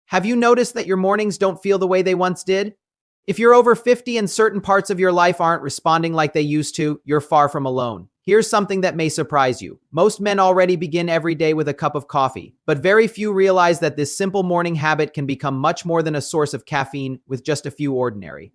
Have you noticed that your mornings don't feel the way they once did? If you're over 50 and certain parts of your life aren't responding like they used to, you're far from alone. Here's something that may surprise you. Most men already begin every day with a cup of coffee, but very few realize that this simple morning habit can become much more than a source of caffeine with just a few ordinary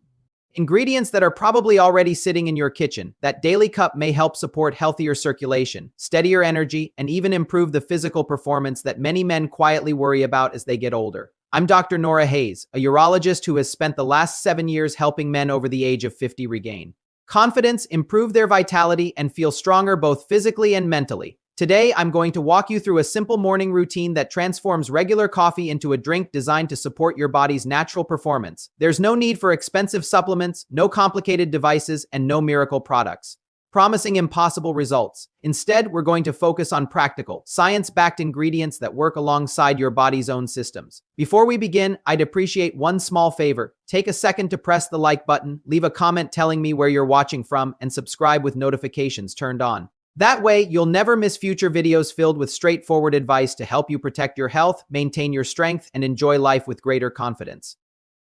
ingredients that are probably already sitting in your kitchen. That daily cup may help support healthier circulation, steadier energy, and even improve the physical performance that many men quietly worry about as they get older. I'm Dr. Nora Hayes, a urologist who has spent the last 7 years helping men over the age of 50 regain confidence, improve their vitality, and feel stronger both physically and mentally. Today, I'm going to walk you through a simple morning routine that transforms regular coffee into a drink designed to support your body's natural performance. There's no need for expensive supplements, no complicated devices, and no miracle products promising impossible results. Instead, we're going to focus on practical, science-backed ingredients that work alongside your body's own systems. Before we begin, I'd appreciate one small favor. Take a second to press the like button, leave a comment telling me where you're watching from, and subscribe with notifications turned on. That way, you'll never miss future videos filled with straightforward advice to help you protect your health, maintain your strength, and enjoy life with greater confidence.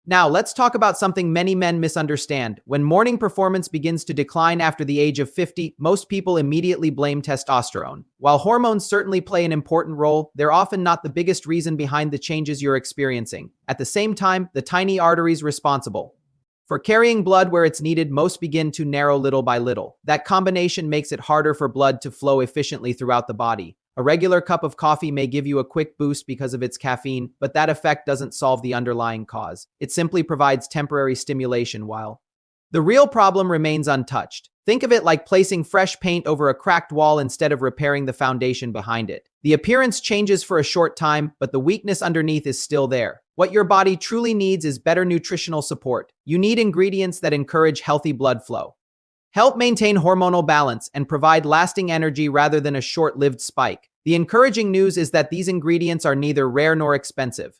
Now, let's talk about something many men misunderstand. When morning performance begins to decline after the age of 50, most people immediately blame testosterone. While hormones certainly play an important role, they're often not the biggest reason behind the changes you're experiencing. At the same time, the tiny arteries responsible for carrying blood where it's needed most begin to narrow little by little. That combination makes it harder for blood to flow efficiently throughout the body. A regular cup of coffee may give you a quick boost because of its caffeine, but that effect doesn't solve the underlying cause. It simply provides temporary stimulation while the real problem remains untouched. Think of it like placing fresh paint over a cracked wall instead of repairing the foundation behind it. The appearance changes for a short time, but the weakness underneath is still there. What your body truly needs is better nutritional support. You need ingredients that encourage healthy blood flow, help maintain hormonal balance, and provide lasting energy rather than a short-lived spike. The encouraging news is that these ingredients are neither rare nor expensive.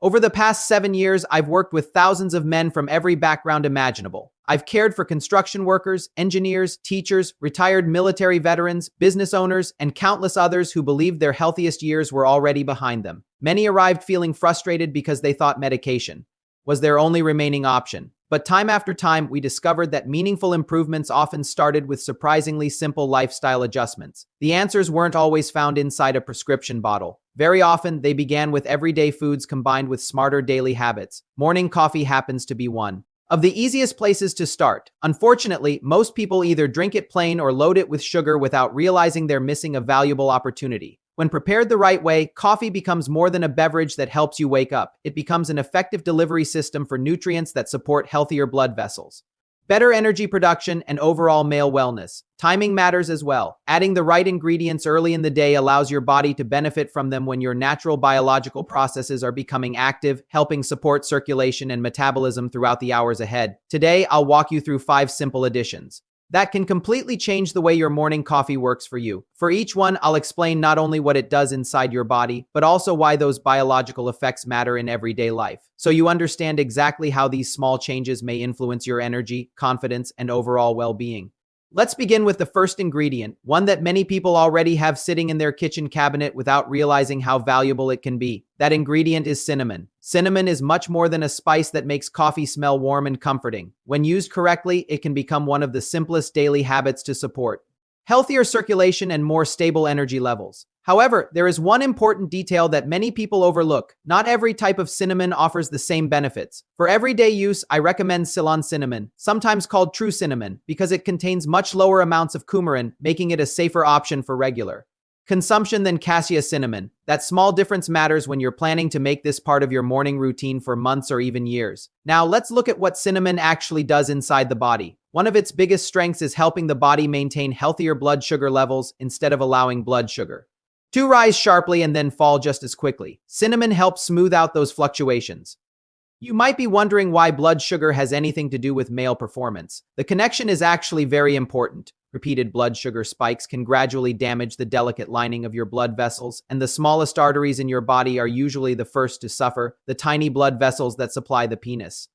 Over the past 7 years, I've worked with thousands of men from every background imaginable. I've cared for construction workers, engineers, teachers, retired military veterans, business owners, and countless others who believed their healthiest years were already behind them. Many arrived feeling frustrated because they thought medication was their only remaining option. But time after time, we discovered that meaningful improvements often started with surprisingly simple lifestyle adjustments. The answers weren't always found inside a prescription bottle. Very often, they began with everyday foods combined with smarter daily habits. Morning coffee happens to be one of the easiest places to start. Unfortunately, most people either drink it plain or load it with sugar without realizing they're missing a valuable opportunity. When prepared the right way, coffee becomes more than a beverage that helps you wake up. It becomes an effective delivery system for nutrients that support healthier blood vessels, better energy production, and overall male wellness. Timing matters as well. Adding the right ingredients early in the day allows your body to benefit from them when your natural biological processes are becoming active, helping support circulation and metabolism throughout the hours ahead. Today, I'll walk you through 5 simple additions that can completely change the way your morning coffee works for you. For each one, I'll explain not only what it does inside your body, but also why those biological effects matter in everyday life, so you understand exactly how these small changes may influence your energy, confidence, and overall well-being. Let's begin with the first ingredient, one that many people already have sitting in their kitchen cabinet without realizing how valuable it can be. That ingredient is cinnamon. Cinnamon is much more than a spice that makes coffee smell warm and comforting. When used correctly, it can become one of the simplest daily habits to support healthier circulation and more stable energy levels. However, there is one important detail that many people overlook. Not every type of cinnamon offers the same benefits. For everyday use, I recommend Ceylon cinnamon, sometimes called true cinnamon, because it contains much lower amounts of coumarin, making it a safer option for regular consumption than cassia cinnamon. That small difference matters when you're planning to make this part of your morning routine for months or even years. Now, let's look at what cinnamon actually does inside the body. One of its biggest strengths is helping the body maintain healthier blood sugar levels instead of allowing blood sugar to rise sharply and then fall just as quickly. Cinnamon helps smooth out those fluctuations. You might be wondering why blood sugar has anything to do with male performance. The connection is actually very important. Repeated blood sugar spikes can gradually damage the delicate lining of your blood vessels, and the smallest arteries in your body are usually the first to suffer. The tiny blood vessels that supply the penis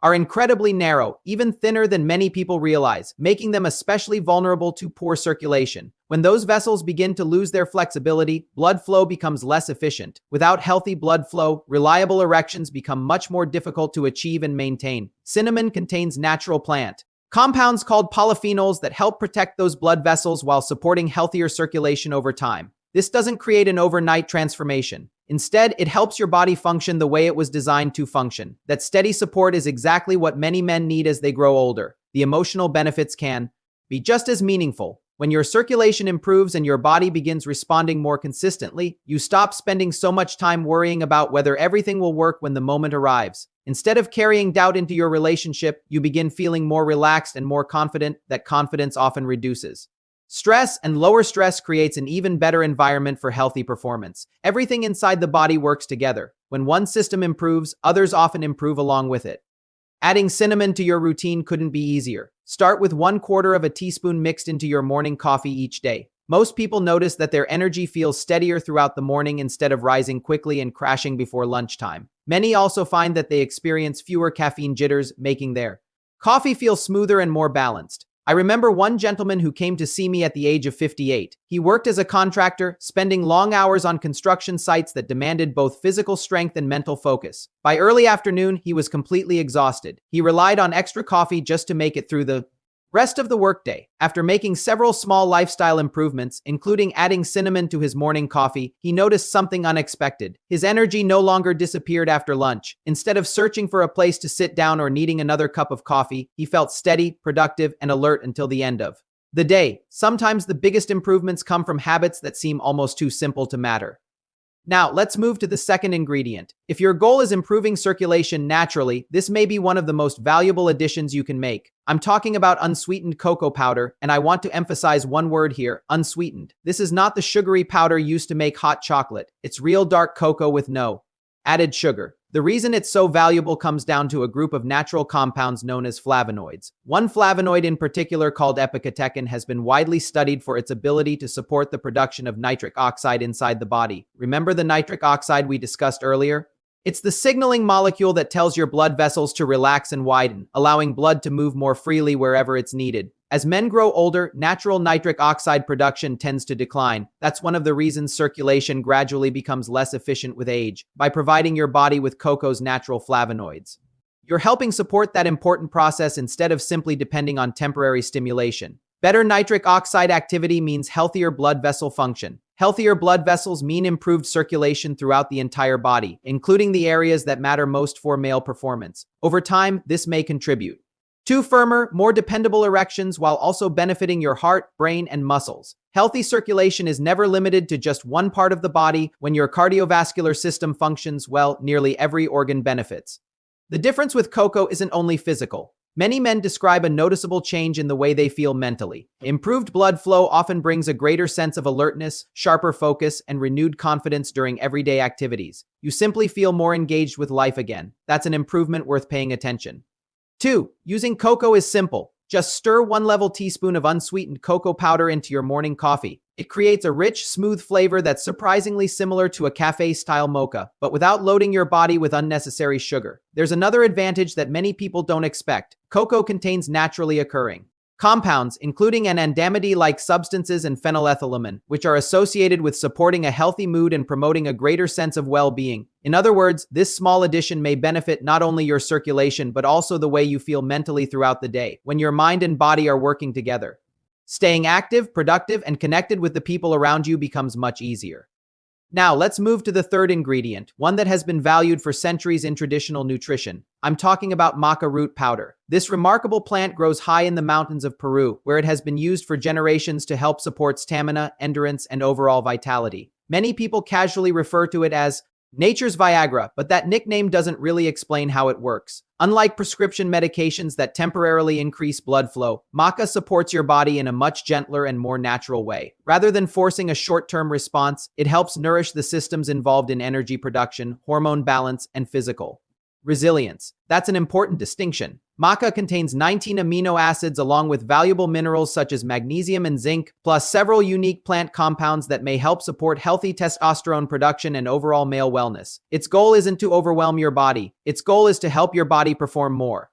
are incredibly narrow, even thinner than many people realize, making them especially vulnerable to poor circulation. When those vessels begin to lose their flexibility, blood flow becomes less efficient. Without healthy blood flow, reliable erections become much more difficult to achieve and maintain. Cinnamon contains natural plant compounds called polyphenols that help protect those blood vessels while supporting healthier circulation over time. This doesn't create an overnight transformation. Instead, it helps your body function the way it was designed to function. That steady support is exactly what many men need as they grow older. The emotional benefits can be just as meaningful. When your circulation improves and your body begins responding more consistently, you stop spending so much time worrying about whether everything will work when the moment arrives. Instead of carrying doubt into your relationship, you begin feeling more relaxed and more confident. That confidence often reduces stress, and lower stress creates an even better environment for healthy performance. Everything inside the body works together. When one system improves, others often improve along with it. Adding cinnamon to your routine couldn't be easier. Start with 1/4 teaspoon mixed into your morning coffee each day. Most people notice that their energy feels steadier throughout the morning instead of rising quickly and crashing before lunchtime. Many also find that they experience fewer caffeine jitters, making their coffee feel smoother and more balanced. I remember one gentleman who came to see me at the age of 58. He worked as a contractor, spending long hours on construction sites that demanded both physical strength and mental focus. By early afternoon, he was completely exhausted. He relied on extra coffee just to make it through the rest of the workday. After making several small lifestyle improvements, including adding cinnamon to his morning coffee, he noticed something unexpected. His energy no longer disappeared after lunch. Instead of searching for a place to sit down or needing another cup of coffee, he felt steady, productive, and alert until the end of the day. Sometimes the biggest improvements come from habits that seem almost too simple to matter. Now, let's move to the second ingredient. If your goal is improving circulation naturally, this may be one of the most valuable additions you can make. I'm talking about unsweetened cocoa powder, and I want to emphasize one word here, unsweetened. This is not the sugary powder used to make hot chocolate. It's real dark cocoa with no added sugar. The reason it's so valuable comes down to a group of natural compounds known as flavonoids. One flavonoid in particular, called epicatechin, has been widely studied for its ability to support the production of nitric oxide inside the body. Remember the nitric oxide we discussed earlier? It's the signaling molecule that tells your blood vessels to relax and widen, allowing blood to move more freely wherever it's needed. As men grow older, natural nitric oxide production tends to decline. That's one of the reasons circulation gradually becomes less efficient with age. By providing your body with cocoa's natural flavonoids, you're helping support that important process instead of simply depending on temporary stimulation. Better nitric oxide activity means healthier blood vessel function. Healthier blood vessels mean improved circulation throughout the entire body, including the areas that matter most for male performance. Over time, this may contribute to firmer, more dependable erections while also benefiting your heart, brain, and muscles. Healthy circulation is never limited to just one part of the body. When your cardiovascular system functions well, nearly every organ benefits. The difference with cocoa isn't only physical. Many men describe a noticeable change in the way they feel mentally. Improved blood flow often brings a greater sense of alertness, sharper focus, and renewed confidence during everyday activities. You simply feel more engaged with life again. That's an improvement worth paying attention. 2. Using cocoa is simple. Just stir 1 teaspoon of unsweetened cocoa powder into your morning coffee. It creates a rich, smooth flavor that's surprisingly similar to a cafe-style mocha, but without loading your body with unnecessary sugar. There's another advantage that many people don't expect. Cocoa contains naturally occurring compounds, including anandamide-like substances and phenylethylamine, which are associated with supporting a healthy mood and promoting a greater sense of well-being. In other words, this small addition may benefit not only your circulation but also the way you feel mentally throughout the day, when your mind and body are working together. Staying active, productive, and connected with the people around you becomes much easier. Now, let's move to the third ingredient, one that has been valued for centuries in traditional nutrition. I'm talking about maca root powder. This remarkable plant grows high in the mountains of Peru, where it has been used for generations to help support stamina, endurance, and overall vitality. Many people casually refer to it as nature's Viagra, but that nickname doesn't really explain how it works. Unlike prescription medications that temporarily increase blood flow, maca supports your body in a much gentler and more natural way. Rather than forcing a short-term response, it helps nourish the systems involved in energy production, hormone balance, and physical resilience. That's an important distinction. Maca contains 19 amino acids along with valuable minerals such as magnesium and zinc, plus several unique plant compounds that may help support healthy testosterone production and overall male wellness. Its goal isn't to overwhelm your body. Its goal is to help your body perform more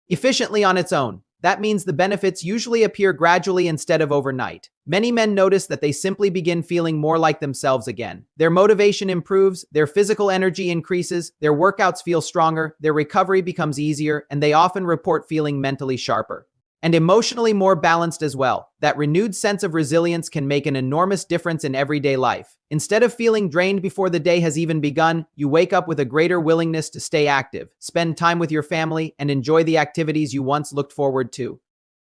efficiently on its own. That means the benefits usually appear gradually instead of overnight. Many men notice that they simply begin feeling more like themselves again. Their motivation improves, their physical energy increases, their workouts feel stronger, their recovery becomes easier, and they often report feeling mentally sharper and emotionally more balanced as well. That renewed sense of resilience can make an enormous difference in everyday life. Instead of feeling drained before the day has even begun, you wake up with a greater willingness to stay active, spend time with your family, and enjoy the activities you once looked forward to.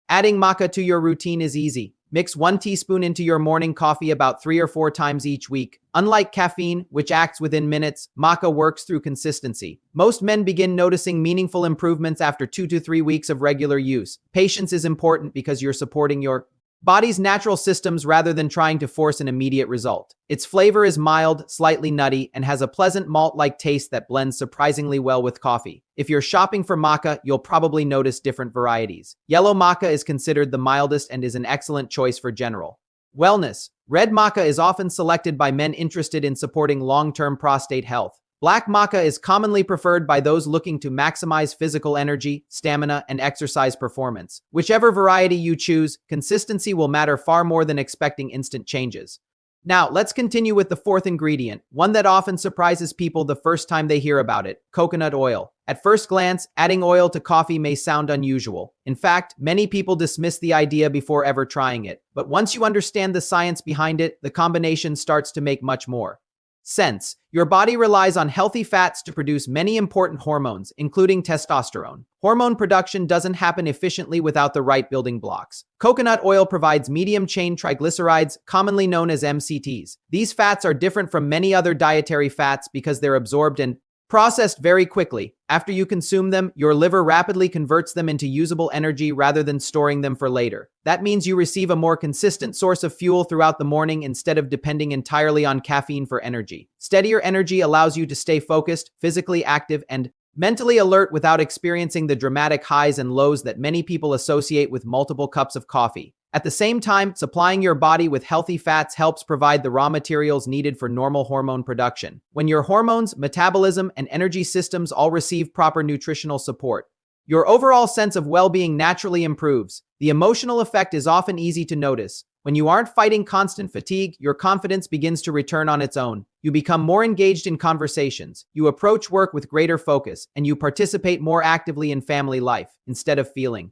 Adding maca to your routine is easy. Mix 1 teaspoon into your morning coffee about 3 or 4 times each week. Unlike caffeine, which acts within minutes, maca works through consistency. Most men begin noticing meaningful improvements after 2 to 3 weeks of regular use. Patience is important because you're supporting your body's natural systems rather than trying to force an immediate result. Its flavor is mild, slightly nutty, and has a pleasant malt-like taste that blends surprisingly well with coffee. If you're shopping for maca, you'll probably notice different varieties. Yellow maca is considered the mildest and is an excellent choice for general wellness. Red maca is often selected by men interested in supporting long-term prostate health. Black maca is commonly preferred by those looking to maximize physical energy, stamina, and exercise performance. Whichever variety you choose, consistency will matter far more than expecting instant changes. Now, let's continue with the fourth ingredient, one that often surprises people the first time they hear about it: coconut oil. At first glance, adding oil to coffee may sound unusual. In fact, many people dismiss the idea before ever trying it. But once you understand the science behind it, the combination starts to make much more sense. Your body relies on healthy fats to produce many important hormones, including testosterone. Hormone production doesn't happen efficiently without the right building blocks. Coconut oil provides medium-chain triglycerides, commonly known as MCTs. These fats are different from many other dietary fats because they're absorbed and processed very quickly. After you consume them, your liver rapidly converts them into usable energy rather than storing them for later. That means you receive a more consistent source of fuel throughout the morning instead of depending entirely on caffeine for energy. Steadier energy allows you to stay focused, physically active, and mentally alert without experiencing the dramatic highs and lows that many people associate with multiple cups of coffee. At the same time, supplying your body with healthy fats helps provide the raw materials needed for normal hormone production. When your hormones, metabolism, and energy systems all receive proper nutritional support, your overall sense of well-being naturally improves. The emotional effect is often easy to notice. When you aren't fighting constant fatigue, your confidence begins to return on its own. You become more engaged in conversations, you approach work with greater focus, and you participate more actively in family life. Instead of feeling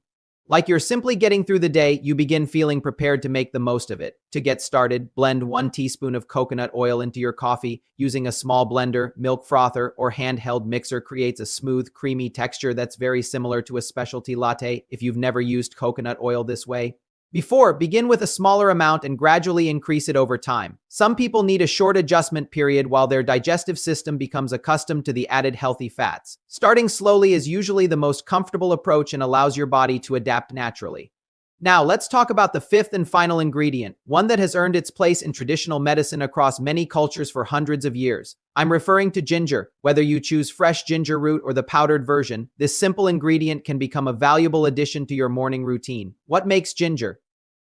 like you're simply getting through the day, you begin feeling prepared to make the most of it. To get started, blend 1 teaspoon of coconut oil into your coffee. Using a small blender, milk frother, or handheld mixer creates a smooth, creamy texture that's very similar to a specialty latte if you've never used coconut oil this way. Begin with a smaller amount and gradually increase it over time. Some people need a short adjustment period while their digestive system becomes accustomed to the added healthy fats. Starting slowly is usually the most comfortable approach and allows your body to adapt naturally. Now, let's talk about the fifth and final ingredient, one that has earned its place in traditional medicine across many cultures for hundreds of years. I'm referring to ginger. Whether you choose fresh ginger root or the powdered version, this simple ingredient can become a valuable addition to your morning routine. What makes ginger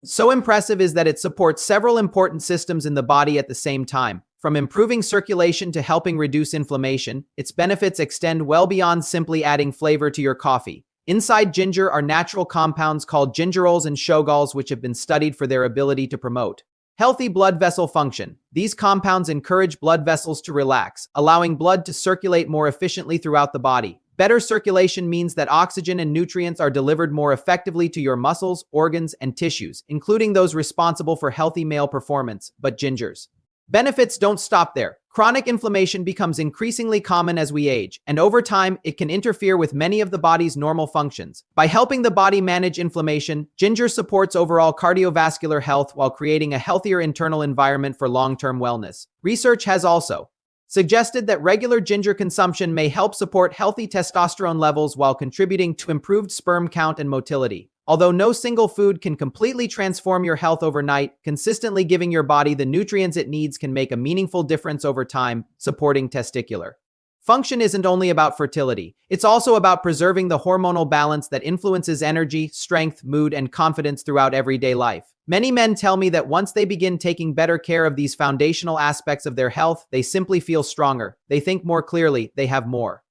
so impressive is that it supports several important systems in the body at the same time. From improving circulation to helping reduce inflammation, its benefits extend well beyond simply adding flavor to your coffee. Inside ginger are natural compounds called gingerols and shogols, which have been studied for their ability to promote healthy blood vessel function. These compounds encourage blood vessels to relax, allowing blood to circulate more efficiently throughout the body. Better circulation means that oxygen and nutrients are delivered more effectively to your muscles, organs, and tissues, including those responsible for healthy male performance. But ginger's benefits don't stop there. Chronic inflammation becomes increasingly common as we age, and over time, it can interfere with many of the body's normal functions. By helping the body manage inflammation, ginger supports overall cardiovascular health while creating a healthier internal environment for long-term wellness. Research has also suggested that regular ginger consumption may help support healthy testosterone levels while contributing to improved sperm count and motility. Although no single food can completely transform your health overnight, consistently giving your body the nutrients it needs can make a meaningful difference over time. Supporting testicular function isn't only about fertility, it's also about preserving the hormonal balance that influences energy, strength, mood, and confidence throughout everyday life. Many men tell me that once they begin taking better care of these foundational aspects of their health, they simply feel stronger, they think more clearly, they have more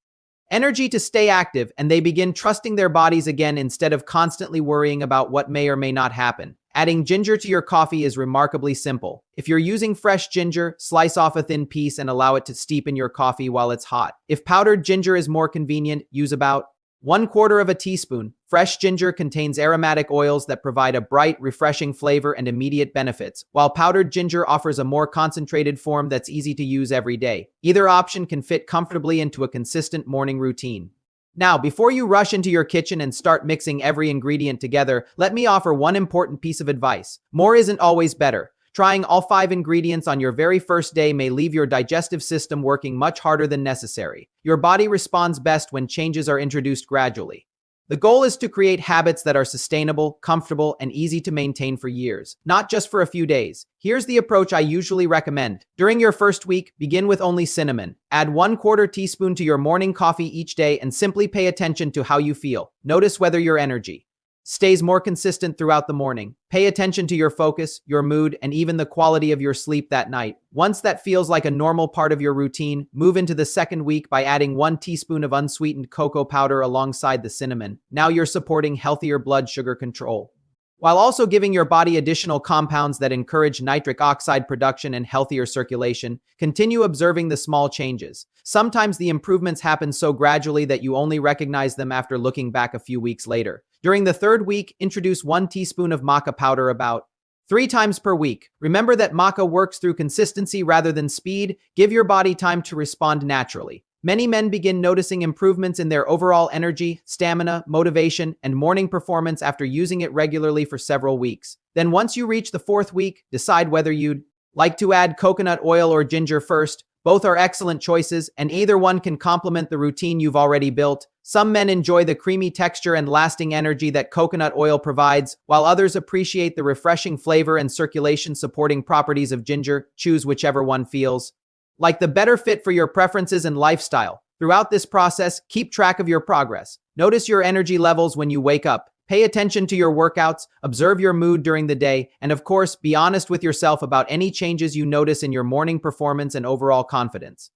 energy to stay active, and they begin trusting their bodies again instead of constantly worrying about what may or may not happen. Adding ginger to your coffee is remarkably simple. If you're using fresh ginger, slice off a thin piece and allow it to steep in your coffee while it's hot. If powdered ginger is more convenient, use about 1/4 teaspoon. Fresh ginger contains aromatic oils that provide a bright, refreshing flavor and immediate benefits, while powdered ginger offers a more concentrated form that's easy to use every day. Either option can fit comfortably into a consistent morning routine. Now, before you rush into your kitchen and start mixing every ingredient together, let me offer one important piece of advice. More isn't always better. Trying all 5 ingredients on your very first day may leave your digestive system working much harder than necessary. Your body responds best when changes are introduced gradually. The goal is to create habits that are sustainable, comfortable, and easy to maintain for years, not just for a few days. Here's the approach I usually recommend. During your first week, begin with only cinnamon. Add 1/4 teaspoon to your morning coffee each day and simply pay attention to how you feel. Notice whether your energy stays more consistent throughout the morning. Pay attention to your focus, your mood, and even the quality of your sleep that night. Once that feels like a normal part of your routine, move into the second week by adding 1 teaspoon of unsweetened cocoa powder alongside the cinnamon. Now you're supporting healthier blood sugar control, while also giving your body additional compounds that encourage nitric oxide production and healthier circulation. Continue observing the small changes. Sometimes the improvements happen so gradually that you only recognize them after looking back a few weeks later. During the third week, introduce 1 teaspoon of maca powder about 3 times per week. Remember that maca works through consistency rather than speed. Give your body time to respond naturally. Many men begin noticing improvements in their overall energy, stamina, motivation, and morning performance after using it regularly for several weeks. Then once you reach the 4th week, decide whether you'd like to add coconut oil or ginger first. Both are excellent choices, and either one can complement the routine you've already built. Some men enjoy the creamy texture and lasting energy that coconut oil provides, while others appreciate the refreshing flavor and circulation-supporting properties of ginger. Choose whichever one feels like the better fit for your preferences and lifestyle. Throughout this process, keep track of your progress. Notice your energy levels when you wake up. Pay attention to your workouts, observe your mood during the day, and of course, be honest with yourself about any changes you notice in your morning performance and overall confidence.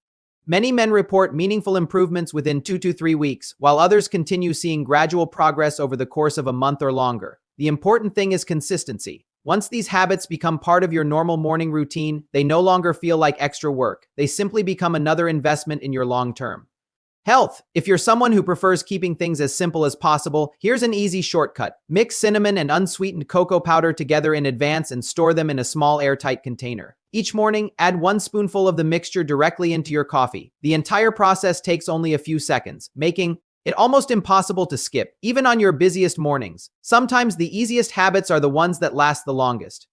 Many men report meaningful improvements within 2 to 3 weeks, while others continue seeing gradual progress over the course of a month or longer. The important thing is consistency. Once these habits become part of your normal morning routine, they no longer feel like extra work. They simply become another investment in your long-term health. If you're someone who prefers keeping things as simple as possible, here's an easy shortcut. Mix cinnamon and unsweetened cocoa powder together in advance and store them in a small airtight container. Each morning, add 1 spoonful of the mixture directly into your coffee. The entire process takes only a few seconds, making it almost impossible to skip, even on your busiest mornings. Sometimes the easiest habits are the ones that last the longest.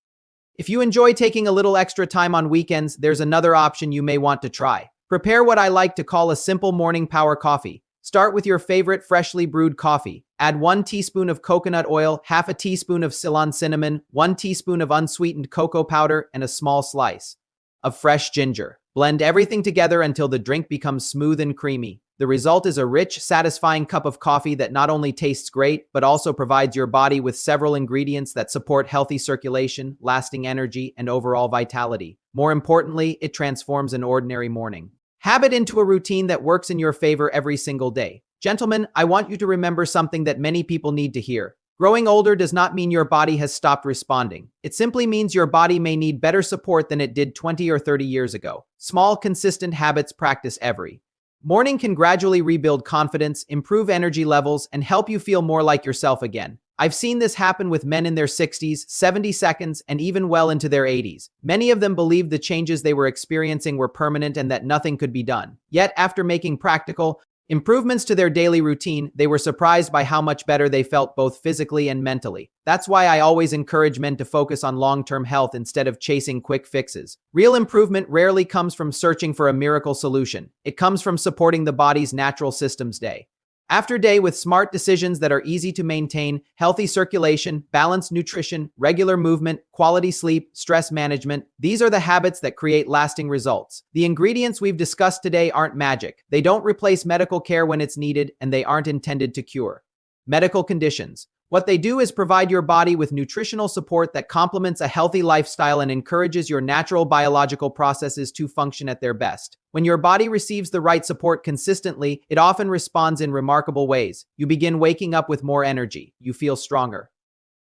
If you enjoy taking a little extra time on weekends, there's another option you may want to try. Prepare what I like to call a simple morning power coffee. Start with your favorite freshly brewed coffee. Add 1 teaspoon of coconut oil, half a teaspoon of Ceylon cinnamon, 1 teaspoon of unsweetened cocoa powder, and a small slice of fresh ginger. Blend everything together until the drink becomes smooth and creamy. The result is a rich, satisfying cup of coffee that not only tastes great, but also provides your body with several ingredients that support healthy circulation, lasting energy, and overall vitality. More importantly, it transforms an ordinary morning habit into a routine that works in your favor every single day. Gentlemen, I want you to remember something that many people need to hear. Growing older does not mean your body has stopped responding. It simply means your body may need better support than it did 20 or 30 years ago. Small, consistent habits practiced every morning can gradually rebuild confidence, improve energy levels, and help you feel more like yourself again. I've seen this happen with men in their 60s, 70s, and even well into their 80s. Many of them believed the changes they were experiencing were permanent and that nothing could be done. Yet, after making practical improvements to their daily routine, they were surprised by how much better they felt both physically and mentally. That's why I always encourage men to focus on long-term health instead of chasing quick fixes. Real improvement rarely comes from searching for a miracle solution. It comes from supporting the body's natural systems day after day with smart decisions that are easy to maintain: healthy circulation, balanced nutrition, regular movement, quality sleep, stress management. These are the habits that create lasting results. The ingredients we've discussed today aren't magic. They don't replace medical care when it's needed, and they aren't intended to cure medical conditions. What they do is provide your body with nutritional support that complements a healthy lifestyle and encourages your natural biological processes to function at their best. When your body receives the right support consistently, it often responds in remarkable ways. You begin waking up with more energy. You feel stronger.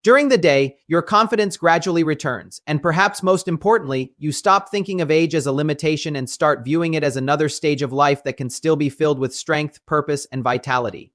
During the day, your confidence gradually returns, and perhaps most importantly, you stop thinking of age as a limitation and start viewing it as another stage of life that can still be filled with strength, purpose, and vitality.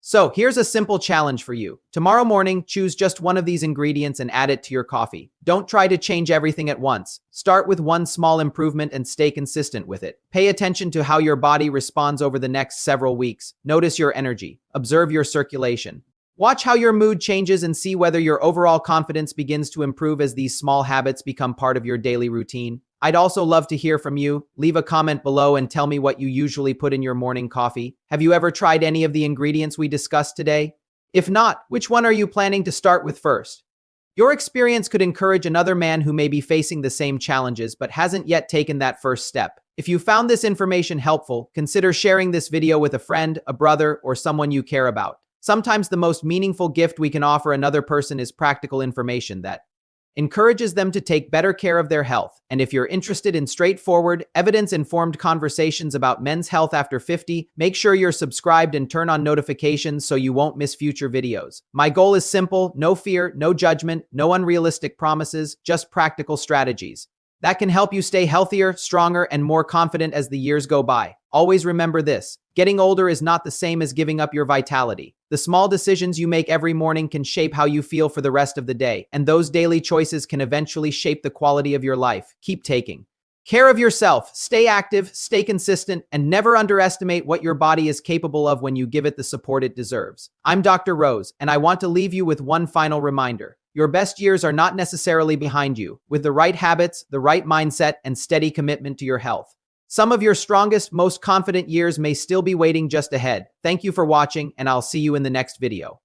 So, here's a simple challenge for you. Tomorrow morning, choose just one of these ingredients and add it to your coffee. Don't try to change everything at once. Start with one small improvement and stay consistent with it. Pay attention to how your body responds over the next several weeks. Notice your energy. Observe your circulation. Watch how your mood changes and see whether your overall confidence begins to improve as these small habits become part of your daily routine. I'd also love to hear from you. Leave a comment below and tell me what you usually put in your morning coffee. Have you ever tried any of the ingredients we discussed today? If not, which one are you planning to start with first? Your experience could encourage another man who may be facing the same challenges but hasn't yet taken that first step. If you found this information helpful, consider sharing this video with a friend, a brother, or someone you care about. Sometimes the most meaningful gift we can offer another person is practical information that encourages them to take better care of their health. And if you're interested in straightforward, evidence-informed conversations about men's health after 50, make sure you're subscribed and turn on notifications so you won't miss future videos. My goal is simple: no fear, no judgment, no unrealistic promises, just practical strategies that can help you stay healthier, stronger, and more confident as the years go by. Always remember this: getting older is not the same as giving up your vitality. The small decisions you make every morning can shape how you feel for the rest of the day, and those daily choices can eventually shape the quality of your life. Keep taking care of yourself, stay active, stay consistent, and never underestimate what your body is capable of when you give it the support it deserves. I'm Dr. Rose, and I want to leave you with one final reminder. Your best years are not necessarily behind you. With the right habits, the right mindset, and steady commitment to your health, some of your strongest, most confident years may still be waiting just ahead. Thank you for watching, and I'll see you in the next video.